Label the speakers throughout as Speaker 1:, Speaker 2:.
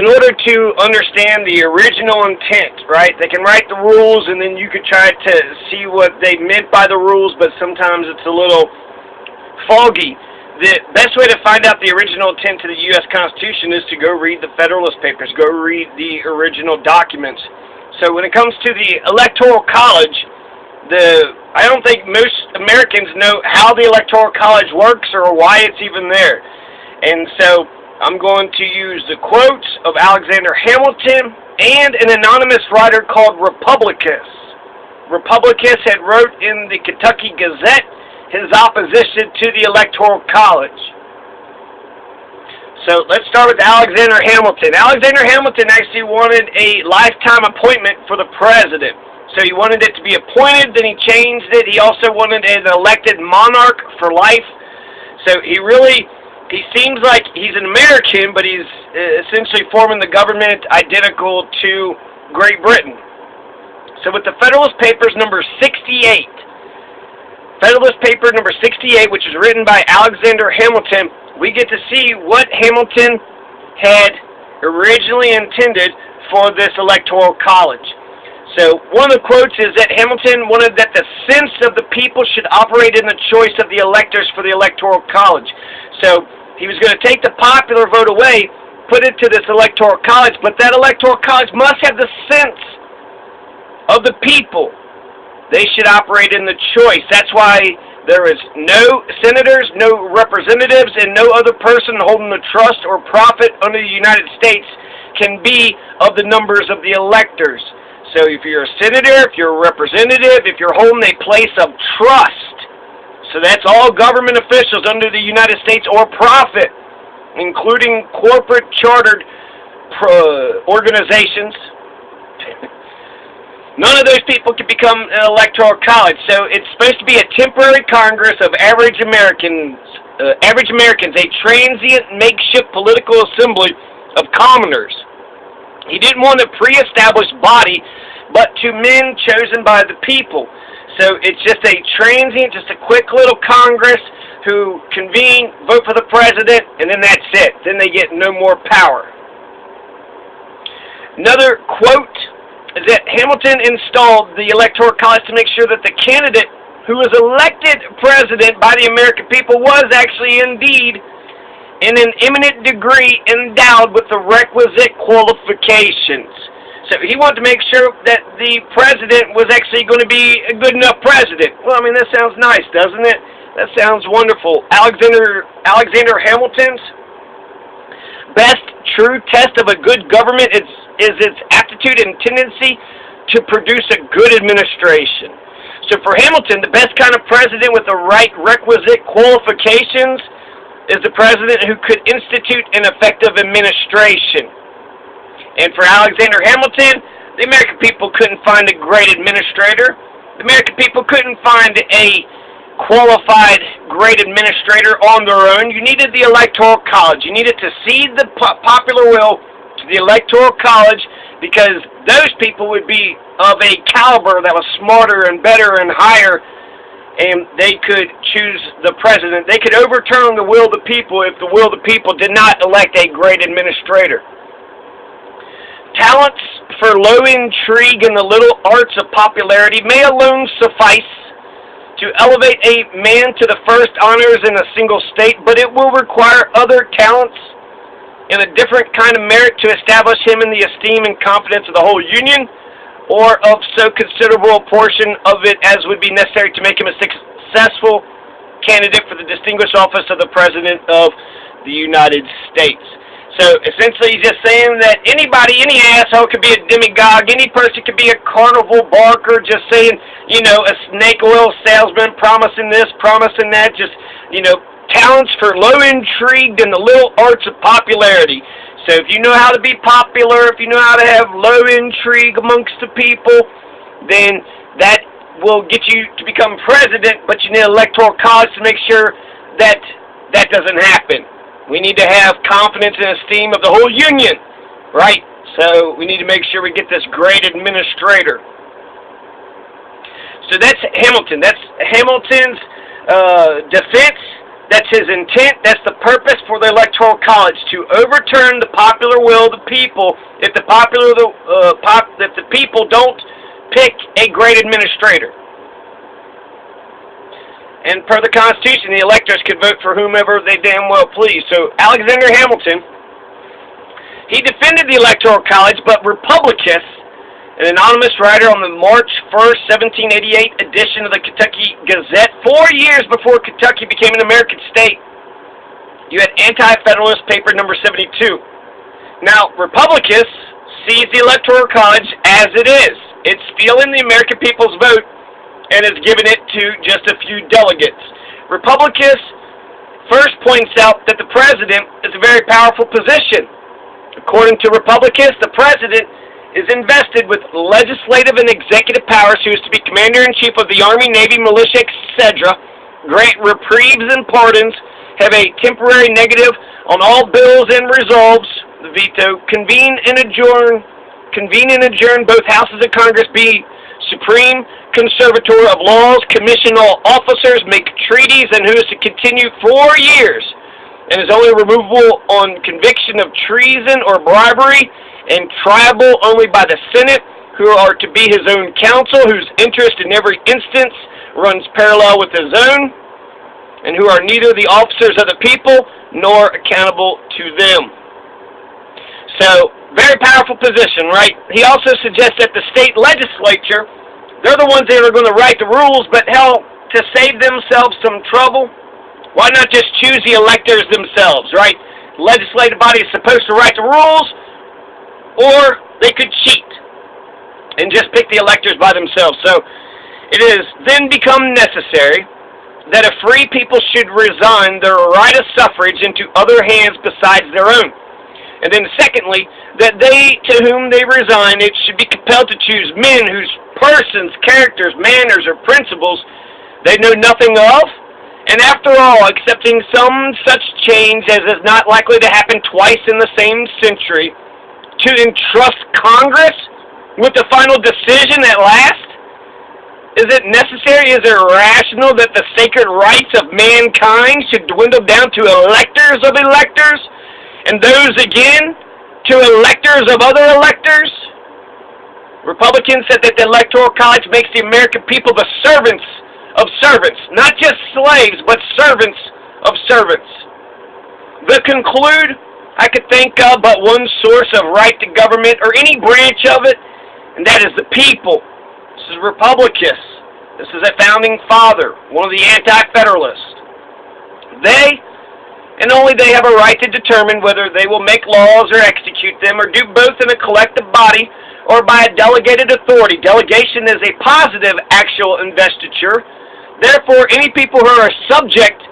Speaker 1: in order to understand the original intent, right? They can write the rules, and then you could try to see what they meant by the rules, but sometimes it's a little foggy. The best way to find out the original intent to the U.S. Constitution is to go read the Federalist Papers, go read the original documents. So when it comes to the Electoral College, I don't think most Americans know how the Electoral College works or why it's even there. And so I'm going to use the quotes of Alexander Hamilton and an anonymous writer called Republicus. Republicus had wrote in the Kentucky Gazette his opposition to the Electoral College. So let's start with Alexander Hamilton. Alexander Hamilton actually wanted a lifetime appointment for the president. So he wanted it to be appointed, then he changed it. He also wanted an elected monarch for life. So he seems like he's an American, but he's essentially forming the government identical to Great Britain. So with the Federalist Papers number 68, Federalist Paper number 68, which is written by Alexander Hamilton, we get to see what Hamilton had originally intended for this Electoral College. So one of the quotes is that Hamilton wanted that the sense of the people should operate in the choice of the electors for the Electoral College. So he was going to take the popular vote away, put it to this Electoral College, but that Electoral College must have the sense of the people. They should operate in the choice. That's why there is no senators, no representatives, and no other person holding the trust or profit under the United States can be of the numbers of the electors. So if you're a senator, if you're a representative, if you're holding a place of trust, so that's all government officials under the United States or profit, including corporate chartered organizations. None of those people can become an electoral college. So it's supposed to be a temporary Congress of average Americans, a transient makeshift political assembly of commoners. He didn't want a pre-established body, but to men chosen by the people. So it's just a transient, just a quick little Congress who convene, vote for the president, and then that's it. Then they get no more power. Another quote is that Hamilton installed the Electoral College to make sure that the candidate who was elected president by the American people was actually indeed in an eminent degree endowed with the requisite qualifications. So he wanted to make sure that the president was actually going to be a good enough president. Well, I mean, that sounds nice, doesn't it? That sounds wonderful. Alexander Hamilton's best true test of a good government is its aptitude and tendency to produce a good administration. So for Hamilton, the best kind of president with the right requisite qualifications is the president who could institute an effective administration. And for Alexander Hamilton, the American people couldn't find a great administrator. The American people couldn't find a qualified great administrator on their own. You needed the Electoral College. You needed to cede the popular will to the Electoral College, because those people would be of a caliber that was smarter and better and higher, and they could choose the president. They could overturn the will of the people if the will of the people did not elect a great administrator. Talents for low intrigue and the little arts of popularity may alone suffice to elevate a man to the first honors in a single state, but it will require other talents and a different kind of merit to establish him in the esteem and confidence of the whole Union, or of so considerable a portion of it as would be necessary to make him a successful candidate for the distinguished office of the President of the United States. So essentially he's just saying that anybody, any asshole could be a demagogue, any person could be a carnival barker, just saying, a snake oil salesman promising this, promising that, just, talents for low intrigue and the little arts of popularity. So if you know how to be popular, if you know how to have low intrigue amongst the people, then that will get you to become president, but you need an electoral college to make sure that that doesn't happen. We need to have confidence and esteem of the whole Union, right? So we need to make sure we get this great administrator. So that's Hamilton. That's Hamilton's defense. That's his intent. That's the purpose for the Electoral College, to overturn the popular will of the people if the people don't pick a great administrator. And per the Constitution, the electors could vote for whomever they damn well please. So Alexander Hamilton, he defended the Electoral College, but Republicus, an anonymous writer on the March 1st, 1788 edition of the Kentucky Gazette, 4 years before Kentucky became an American state, you had Anti-Federalist paper number 72. Now, Republicus sees the Electoral College as it is. It's stealing the American people's vote and is giving it to just a few delegates. Republicus first points out that the president is a very powerful position. According to Republicus, the president is invested with legislative and executive powers, who is to be commander-in-chief of the Army, Navy, militia, etc., grant reprieves and pardons, have a temporary negative on all bills and resolves, the veto, convene and adjourn both houses of Congress, be supreme conservator of laws, commission all officers, make treaties, and who is to continue 4 years, and is only removable on conviction of treason or bribery, and triable only by the Senate, who are to be his own counsel, whose interest in every instance runs parallel with his own, and who are neither the officers of the people nor accountable to them. So, very powerful position, right? He also suggests that the state legislature, they're the ones that are going to write the rules, but hell, to save themselves some trouble, why not just choose the electors themselves, right? The legislative body is supposed to write the rules, or they could cheat and just pick the electors by themselves. So it has then become necessary that a free people should resign their right of suffrage into other hands besides their own. And then secondly, that they to whom they resign it should be compelled to choose men whose persons, characters, manners, or principles they know nothing of. And after all, accepting some such change as is not likely to happen twice in the same century, to entrust Congress with the final decision at last? Is it necessary, is it rational that the sacred rights of mankind should dwindle down to electors of electors, and those again to electors of other electors? Republicans said that the Electoral College makes the American people the servants of servants, not just slaves, but servants of servants. To conclude, I could think of but one source of right to government, or any branch of it, and that is the people. This is Republicus. This is a founding father, one of the Anti-Federalists. They, and only they, have a right to determine whether they will make laws or execute them, or do both in a collective body or by a delegated authority. Delegation is a positive actual investiture. Therefore, any people who are subjected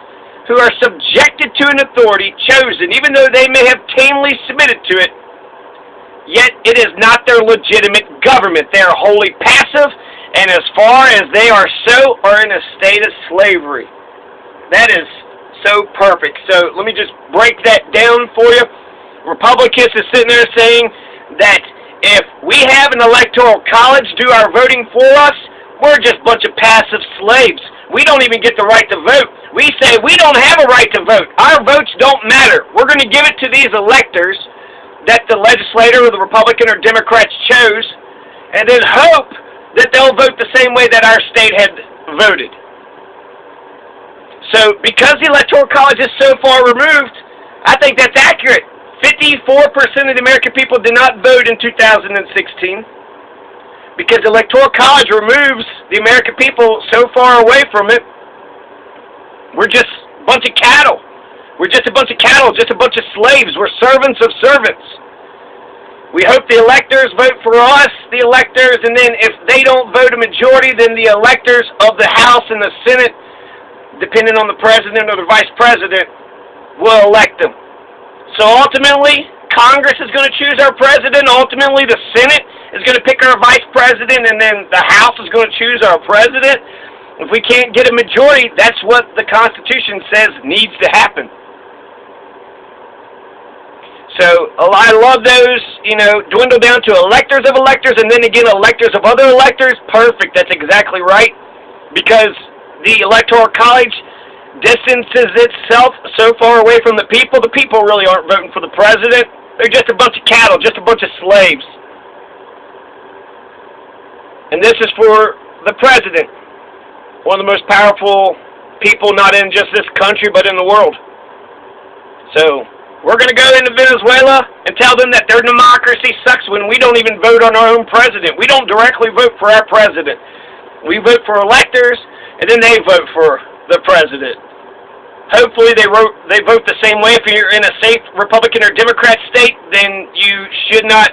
Speaker 1: to an authority chosen, even though they may have tamely submitted to it, yet it is not their legitimate government. They are wholly passive, and as far as they are so, are in a state of slavery. That is so perfect. So let me just break that down for you. Republicus is sitting there saying that if we have an electoral college do our voting for us, we're just a bunch of passive slaves. We don't even get the right to vote. We say we don't have a right to vote. Our votes don't matter. We're going to give it to these electors that the legislator or the Republican or Democrats chose, and then hope that they'll vote the same way that our state had voted. So because the Electoral College is so far removed, I think that's accurate. 54% of the American people did not vote in 2016 because the Electoral College removes the American people so far away from it. We're just a bunch of cattle. We're just a bunch of cattle, just a bunch of slaves. We're servants of servants. We hope the electors vote for us, the electors, and then if they don't vote a majority, then the electors of the House and the Senate, depending on the president or the vice president, will elect them. So ultimately, Congress is going to choose our president. Ultimately, the Senate is going to pick our vice president, and then the House is going to choose our president. If we can't get a majority, that's what the Constitution says needs to happen. So I love those, dwindle down to electors of electors, and then again electors of other electors. Perfect. That's exactly right. Because the Electoral College distances itself so far away from the people really aren't voting for the president. They're just a bunch of cattle, just a bunch of slaves. And this is for the president, one of the most powerful people, not in just this country, but in the world. So, we're going to go into Venezuela and tell them that their democracy sucks when we don't even vote on our own president. We don't directly vote for our president. We vote for electors, and then they vote for the president. Hopefully they vote the same way. If you're in a safe Republican or Democrat state, then you should not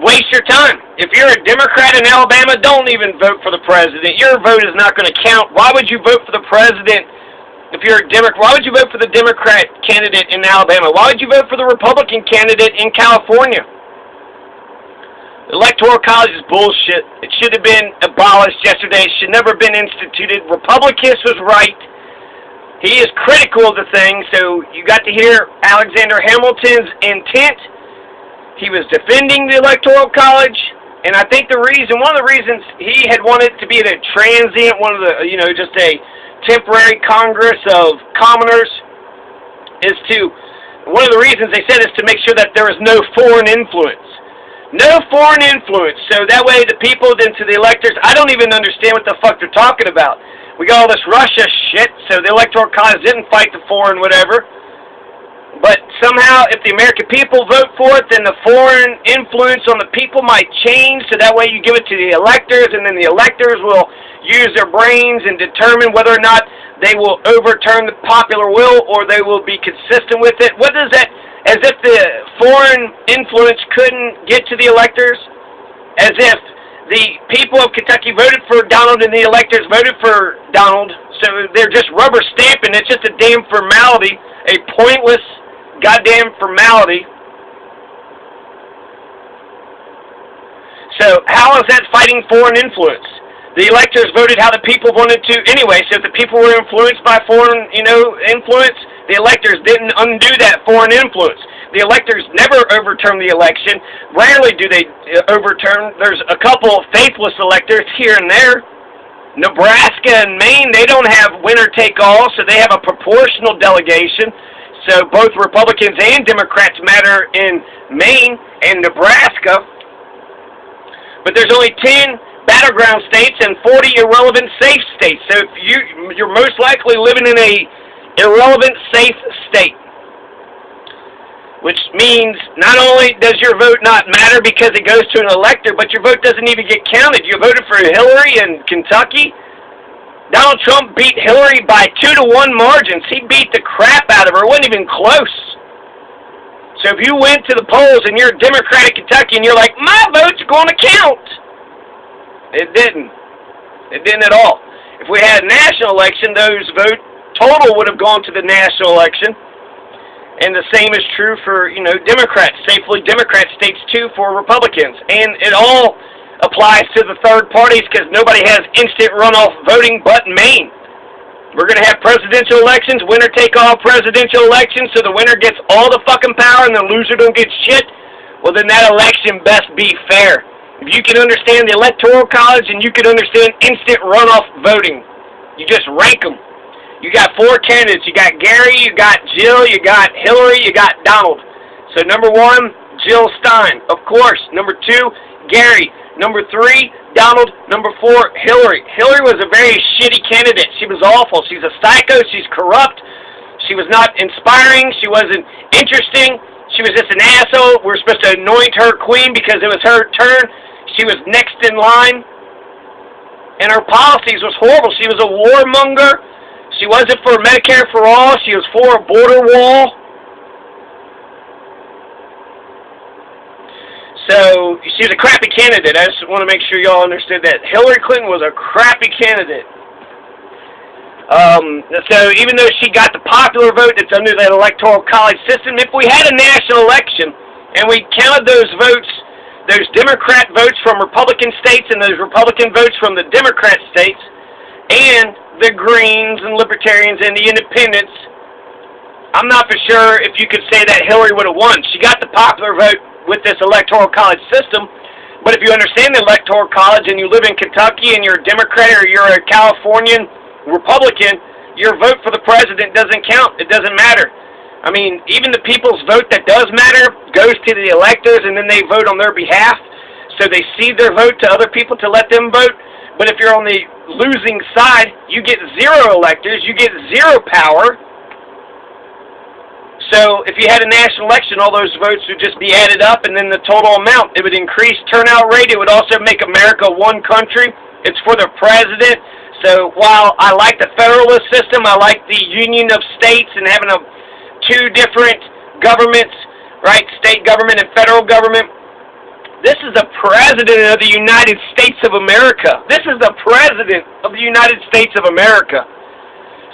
Speaker 1: waste your time. If you're a Democrat in Alabama, don't even vote for the president. Your vote is not going to count. Why would you vote for the president if you're a Democrat? Why would you vote for the Democrat candidate in Alabama? Why would you vote for the Republican candidate in California? The Electoral College is bullshit. It should have been abolished yesterday. It should never have been instituted. Republicus was right. He is critical of the thing, so you got to hear Alexander Hamilton's intent. He was defending the Electoral College, and I think one of the reasons he had wanted to be a transient, just a temporary Congress of commoners, one of the reasons they said is to make sure that there is no foreign influence. No foreign influence, so that way the people into the electors, I don't even understand what the fuck they're talking about. We got all this Russia shit, so the Electoral College didn't fight the foreign whatever. But somehow, if the American people vote for it, then the foreign influence on the people might change, so that way you give it to the electors, and then the electors will use their brains and determine whether or not they will overturn the popular will, or they will be consistent with it. What is that? As if the foreign influence couldn't get to the electors? As if the people of Kentucky voted for Donald and the electors voted for Donald, so they're just rubber stamping. It's just a damn formality, a pointless goddamn formality. So how is that fighting foreign influence? The electors voted how the people wanted to anyway, so if the people were influenced by foreign, influence, the electors didn't undo that foreign influence. The electors never overturn the election. Rarely do they overturn. There's a couple of faithless electors here and there. Nebraska and Maine, they don't have winner-take-all, so they have a proportional delegation. So both Republicans and Democrats matter in Maine and Nebraska. But there's only 10 battleground states and 40 irrelevant safe states. So if you're most likely living in a irrelevant safe state, which means not only does your vote not matter because it goes to an elector, but your vote doesn't even get counted. You voted for Hillary in Kentucky. Donald Trump beat Hillary by 2-1 margins. He beat the crap out of her. It wasn't even close. So if you went to the polls and you're a Democrat in Kentucky and you're like, my vote's going to count, it didn't. It didn't at all. If we had a national election, those vote total would have gone to the national election. And the same is true for, Democrats, safely Democrat states too for Republicans. And it all applies to the third parties because nobody has instant runoff voting but Maine. We're going to have presidential elections, winner-take-all presidential elections, so the winner gets all the fucking power and the loser don't get shit. Well, then that election best be fair. If you can understand the Electoral College and you can understand instant runoff voting, you just rank them. You got 4 candidates. You got Gary, you got Jill, you got Hillary, you got Donald. So number 1, Jill Stein, of course. Number 2, Gary. Number 3, Donald. Number 4, Hillary. Hillary was a very shitty candidate. She was awful. She's a psycho. She's corrupt. She was not inspiring. She wasn't interesting. She was just an asshole. We were supposed to anoint her queen because it was her turn. She was next in line. And her policies was horrible. She was a warmonger. She wasn't for Medicare for all. She was for a border wall. So, she was a crappy candidate. I just want to make sure y'all understood that. Hillary Clinton was a crappy candidate. So, even though she got the popular vote that's under that Electoral College system, if we had a national election and we counted those votes, those Democrat votes from Republican states and those Republican votes from the Democrat states, and the Greens and Libertarians and the Independents, I'm not for sure if you could say that Hillary would have won. She got the popular vote with this Electoral College system, but if you understand the Electoral College and you live in Kentucky and you're a Democrat or you're a Californian Republican, your vote for the president doesn't count. It doesn't matter. I mean, even the people's vote that does matter goes to the electors, and then they vote on their behalf. So they cede their vote to other people to let them vote. But if you're on the losing side, you get 0 electors, you get 0 power. So if you had a national election, all those votes would just be added up, and then the total amount, it would increase turnout rate. It would also make America one country. It's for the president. So while I like the federalist system, I like the union of states and having 2 different governments, right, state government and federal government. This is the President of the United States of America. This is the President of the United States of America.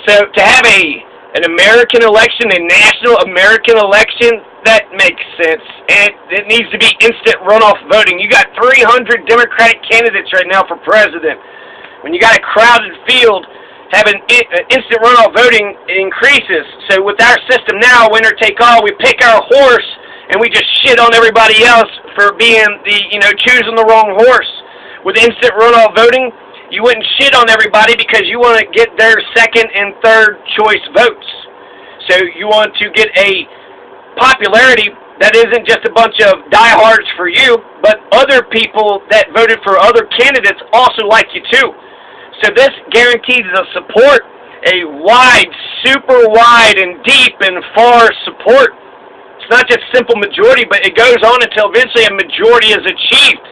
Speaker 1: So to have an American election, a national American election, that makes sense. And it needs to be instant runoff voting. You got 300 Democratic candidates right now for president. When you got a crowded field, having instant runoff voting increases. So with our system now, winner take all, we pick our horse and we just shit on everybody else for being choosing the wrong horse. With instant runoff voting, you wouldn't shit on everybody because you want to get their second and third choice votes. So you want to get a popularity that isn't just a bunch of diehards for you, but other people that voted for other candidates also like you too. So this guarantees the support, a wide, super wide and deep and far support. It's not just simple majority, but it goes on until eventually a majority is achieved.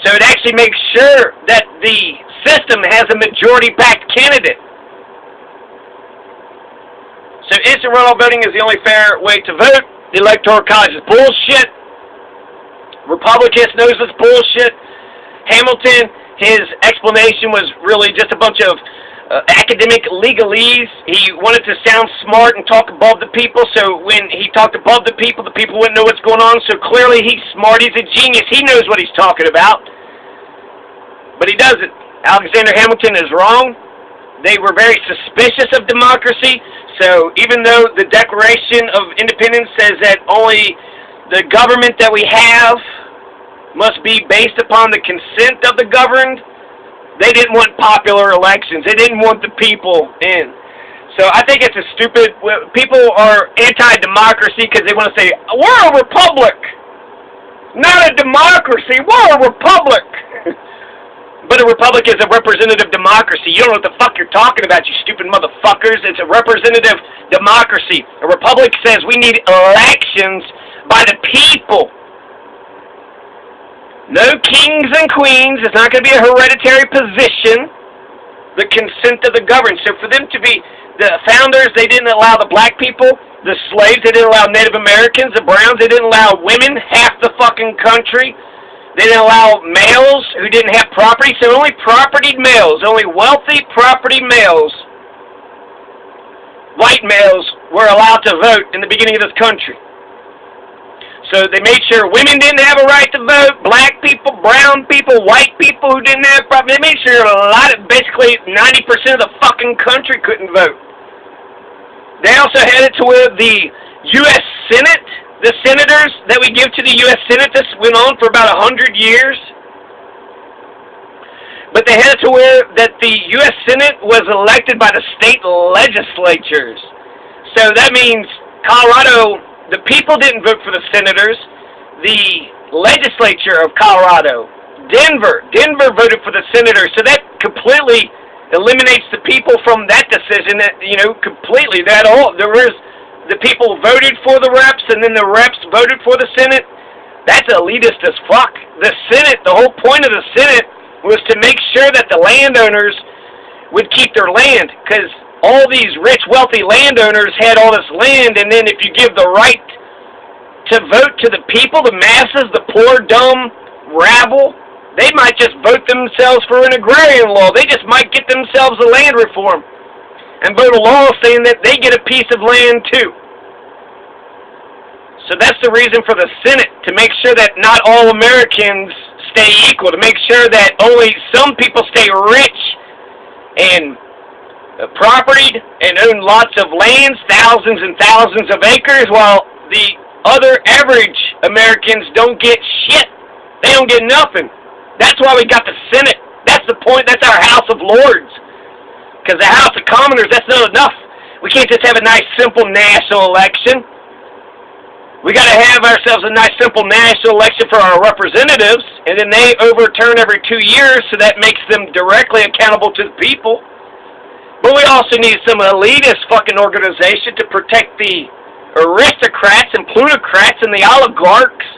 Speaker 1: So it actually makes sure that the system has a majority-backed candidate. So instant runoff voting is the only fair way to vote. The Electoral College is bullshit. Republicus knows it's bullshit. Hamilton, his explanation was really just a bunch of academic legalese. He wanted to sound smart and talk above the people, so when he talked above the people wouldn't know what's going on. So clearly he's smart, he's a genius, he knows what he's talking about. But he doesn't. Alexander Hamilton is wrong. They were very suspicious of democracy, so even though the Declaration of Independence says that only the government that we have must be based upon the consent of the governed, they didn't want popular elections. They didn't want the people in. So I think it's a stupid... People are anti-democracy because they want to say, we're a republic, not a democracy. We're a republic. But a republic is a representative democracy. You don't know what the fuck you're talking about, you stupid motherfuckers. It's a representative democracy. A republic says we need elections by the people. No kings and queens. It's not going to be a hereditary position. The consent of the governed. So for them to be the founders, they didn't allow the black people, the slaves, they didn't allow Native Americans, the browns, they didn't allow women, half the fucking country. They didn't allow males who didn't have property. So only propertied males, only wealthy property males, white males, were allowed to vote in the beginning of this country. So they made sure women didn't have a right to vote, black people, brown people, white people who didn't have property. They made sure basically 90% of the fucking country couldn't vote. They also had it to where the U.S. Senate, the senators that we give to the U.S. Senate, this went on for about 100 years. But they had it to where that the U.S. Senate was elected by the state legislatures. So that means Colorado... The people didn't vote for the senators. The legislature of Colorado, Denver voted for the senators. So that completely eliminates the people from that decision. That completely. That all there was the people voted for the reps, and then the reps voted for the Senate. That's elitist as fuck. The Senate. The whole point of the Senate was to make sure that the landowners would keep their land, because all these rich, wealthy landowners had all this land, and then if you give the right to vote to the people, the masses, the poor, dumb rabble, they might just vote themselves for an agrarian law. They just might get themselves a land reform and vote a law saying that they get a piece of land too. So that's the reason for the Senate, to make sure that not all Americans stay equal, to make sure that only some people stay rich and propertied and own lots of lands, thousands and thousands of acres, while the other average Americans don't get shit. They don't get nothing. That's why we got the Senate. That's the point. That's our House of Lords. Because the House of Commoners, that's not enough. We can't just have a nice, simple national election. We got to have ourselves a nice, simple national election for our representatives, and then they overturn every 2 years, so that makes them directly accountable to the people. But we also need some elitist fucking organization to protect the aristocrats and plutocrats and the oligarchs.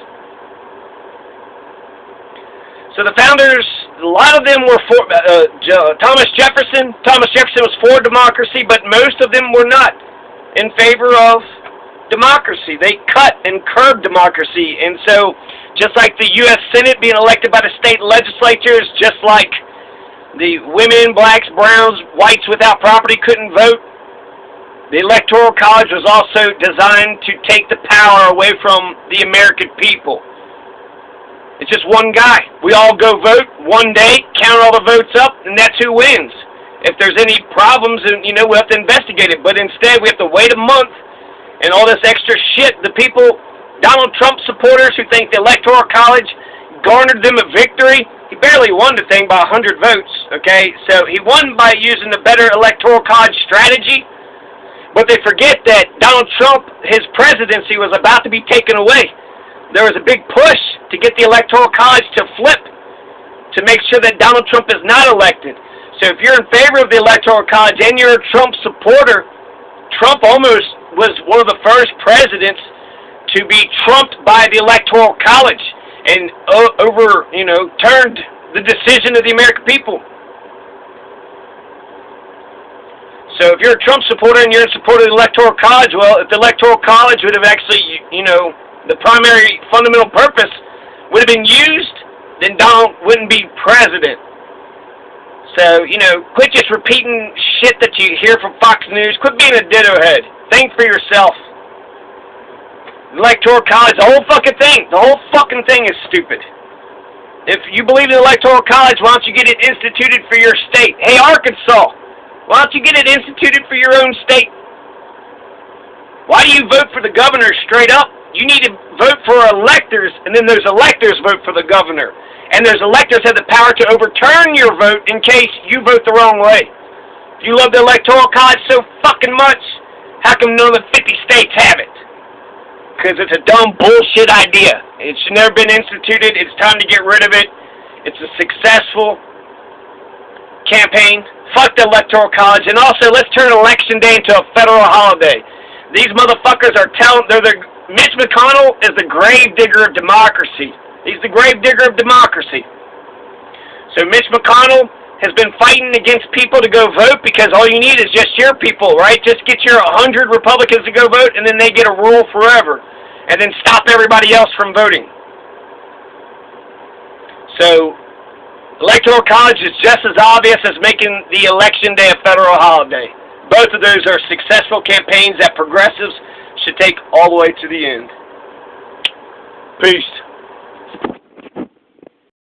Speaker 1: So the founders, a lot of them were for Thomas Jefferson. Thomas Jefferson was for democracy, but most of them were not in favor of democracy. They cut and curbed democracy. And so, just like the U.S. Senate being elected by the state legislatures, just like the women, blacks, browns, whites without property couldn't vote, the Electoral College was also designed to take the power away from the American people. It's just one guy. We all go vote one day, count all the votes up, and that's who wins. If there's any problems, then, we have to investigate it. But instead, we have to wait a month and all this extra shit. The people, Donald Trump supporters who think the Electoral College garnered them a victory, he barely won the thing by 100 votes, okay? So he won by using a better Electoral College strategy. But they forget that Donald Trump, his presidency was about to be taken away. There was a big push to get the Electoral College to flip, to make sure that Donald Trump is not elected. So if you're in favor of the Electoral College and you're a Trump supporter, Trump almost was one of the first presidents to be trumped by the Electoral College and turned the decision of the American people. So if you're a Trump supporter and you're in support of the Electoral College, well, if the Electoral College would have actually, the primary fundamental purpose would have been used, then Donald wouldn't be president. So, quit just repeating shit that you hear from Fox News. Quit being a ditto head. Think for yourself. The Electoral College, the whole fucking thing is stupid. If you believe in the Electoral College, why don't you get it instituted for your state? Hey, Arkansas, why don't you get it instituted for your own state? Why do you vote for the governor straight up? You need to vote for electors, and then those electors vote for the governor. And those electors have the power to overturn your vote in case you vote the wrong way. If you love the Electoral College so fucking much, how come none of the 50 states have it? Because it's a dumb bullshit idea. It should never been instituted. It's time to get rid of it. It's a successful campaign. Fuck the Electoral College. And also, let's turn Election Day into a federal holiday. These motherfuckers are Mitch McConnell is the gravedigger of democracy. He's the gravedigger of democracy. So Mitch McConnell has been fighting against people to go vote because all you need is just your people, right? Just get your 100 Republicans to go vote, and then they get a rule forever. And then stop everybody else from voting. So Electoral College is just as obvious as making the Election Day a federal holiday. Both of those are successful campaigns that progressives should take all the way to the end. Peace.